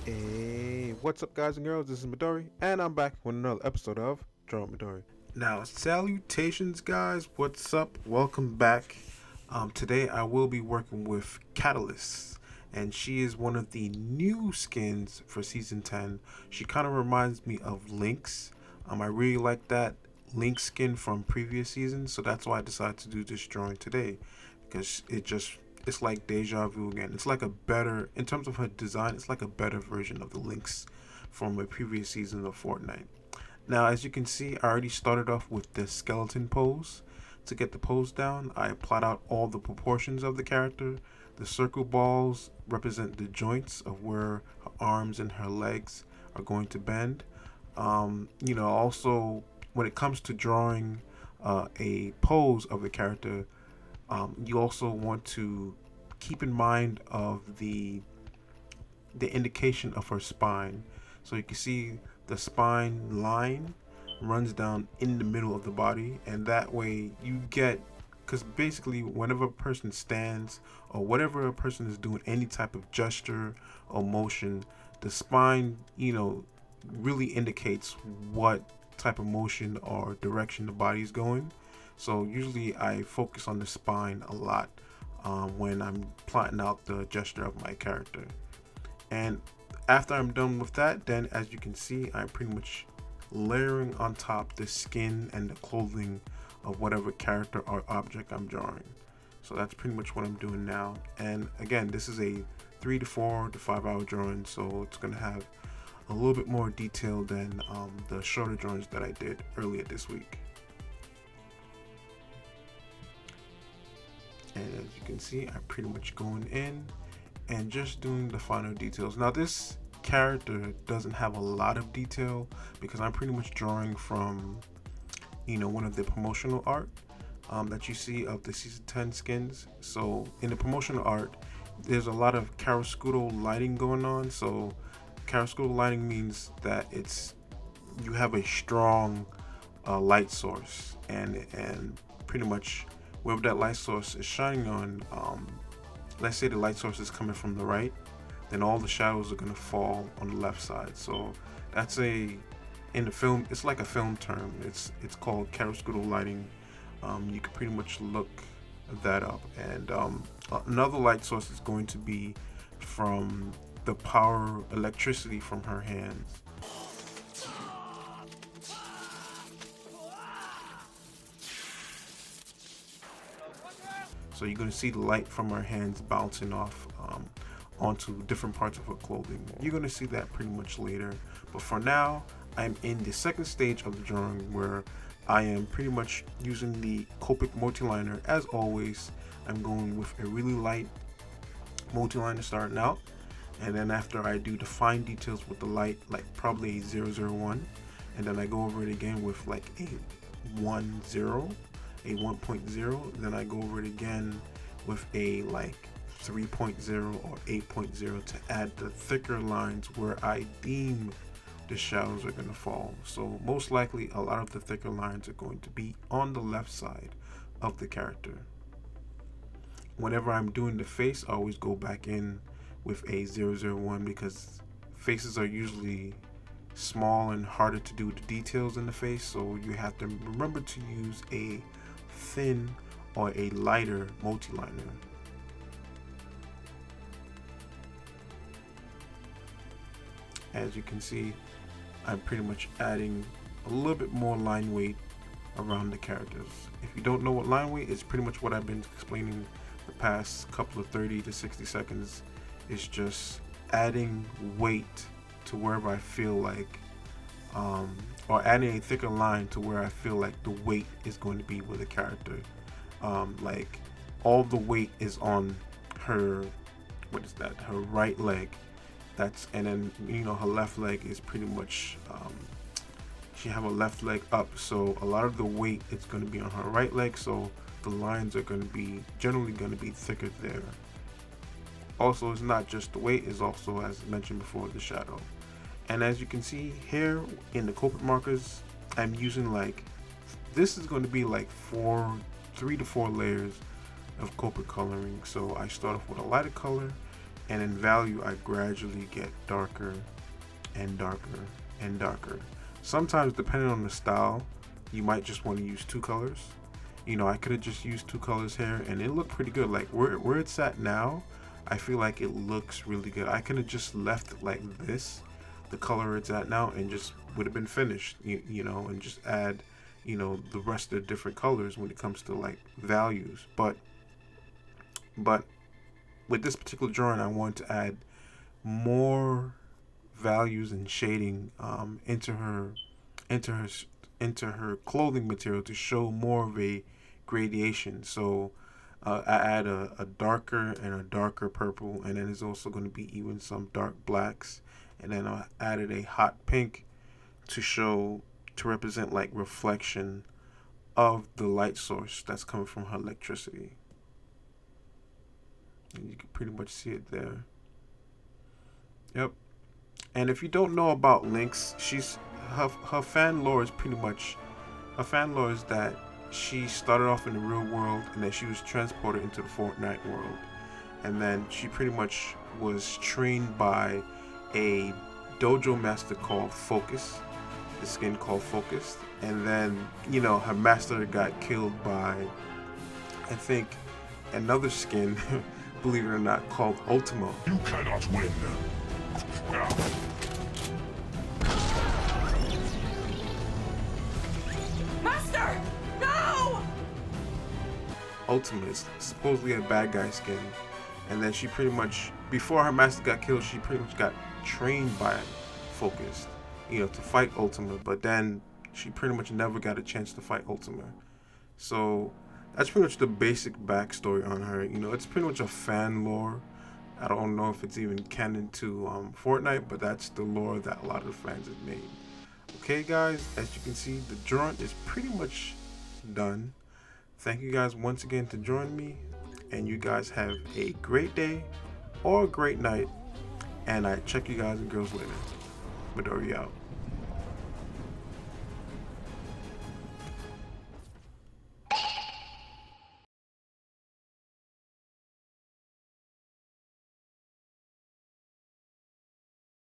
Hey, what's up, guys and girls? This is Midori, and I'm back with another episode of Draw Midori. Now, salutations, guys. What's up? Welcome back. Today, I will be working with Catalyst, and she is one of the new skins for Season 10. She kind of reminds me of Lynx. I really like that Lynx skin from previous seasons, so that's why I decided to do this drawing today, because it's like deja vu again. It's like a better, in terms of her design, it's like a better version of the Lynx from a previous season of Fortnite. Now, as you can see, I already started off with the skeleton pose. To get the pose down, I plot out all the proportions of the character. The circle balls represent the joints of where her arms and her legs are going to bend. Also, when it comes to drawing a pose of the character, you also want to keep in mind of the indication of her spine. So you can see the spine line runs down in the middle of the body, and that way you get, because basically whenever a person stands or whatever a person is doing, any type of gesture or motion, the spine, really indicates what type of motion or direction the body is going. So usually I focus on the spine a lot when I'm plotting out the gesture of my character. And after I'm done with that, then as you can see, I'm pretty much layering on top the skin and the clothing of whatever character or object I'm drawing. So that's pretty much what I'm doing now. And again, this is a 3 to 4 to 5 hour drawing, so it's going to have a little bit more detail than the shorter drawings that I did earlier this week. And as you can see, I'm pretty much going in and just doing the final details. Now, this character doesn't have a lot of detail because I'm pretty much drawing from one of the promotional art that you see of the season 10 skins. So in the promotional art, there's a lot of chiaroscuro lighting going on. So chiaroscuro lighting means that you have a strong light source, and pretty much wherever that light source is shining on, let's say the light source is coming from the right, then all the shadows are going to fall on the left side. So that's in the film, it's like a film term. It's called chiaroscuro lighting. You can pretty much look that up. And another light source is going to be from the power electricity from her hands. So you're going to see the light from her hands bouncing off onto different parts of her clothing. You're going to see that pretty much later. But for now, I'm in the second stage of the drawing where I am pretty much using the Copic multiliner. As always, I'm going with a really light multiliner starting out. And then after I do the fine details with the light, like probably a 001, and then I go over it again with like a 1.0, then I go over it again with a like 3.0 or 8.0 to add the thicker lines where I deem the shadows are going to fall. So most likely a lot of the thicker lines are going to be on the left side of the character. Whenever I'm doing the face, I always go back in with a 001 because faces are usually small and harder to do the details in the face, so you have to remember to use a thin or a lighter multiliner. As you can see, I'm pretty much adding a little bit more line weight around the characters. If you don't know what line weight is, pretty much what I've been explaining the past couple of 30 to 60 seconds is just adding weight to wherever I feel like or adding a thicker line to where I feel like the weight is going to be with the character. Like all the weight is on her, her right leg. And then her left leg is pretty much she have a left leg up, so a lot of the weight is going to be on her right leg, so the lines are going to be generally going to be thicker there. Also, it's not just the weight, it's also, as mentioned before, the shadow. And as you can see here in the Copic markers, I'm using this is going to be like 3 to 4 layers of Copic coloring. So I start off with a lighter color, and in value I gradually get darker and darker and darker. Sometimes, depending on the style, you might just want to use 2 colors. You know, I could have just used 2 colors here and it looked pretty good. Like where it's at now, I feel like it looks really good. I could have just left it like this, the color it's at now, and just would have been finished, you know, and just add, you know, the rest of the different colors when it comes to like values. But with this particular drawing, I want to add more values and shading into her clothing material to show more of a gradation. So I add a darker and a darker purple, and then there's also going to be even some dark blacks, and then I added a hot pink to represent like reflection of the light source that's coming from her electricity. And you can pretty much see it there. Yep. And if you don't know about Lynx, her fan lore is pretty much, her fan lore is that she started off in the real world and then she was transported into the Fortnite world, and then she pretty much was trained by a dojo master called Focus, the skin called Focus, and then, you know, her master got killed by, I think, another skin believe it or not, called Ultimo. You cannot win. Master! No! Ultima is supposedly a bad guy skin, and then she pretty much, before her master got killed, she pretty much got trained by Focus, you know, to fight Ultima, but then she pretty much never got a chance to fight Ultima. So that's pretty much the basic backstory on her. You know, it's pretty much a fan lore. I don't know if it's even canon to Fortnite, but that's the lore that a lot of the fans have made. Okay, guys, as you can see, the drawing is pretty much done. Thank you guys once again to join me, and you guys have a great day or a great night, and I check you guys and girls later. Midori out.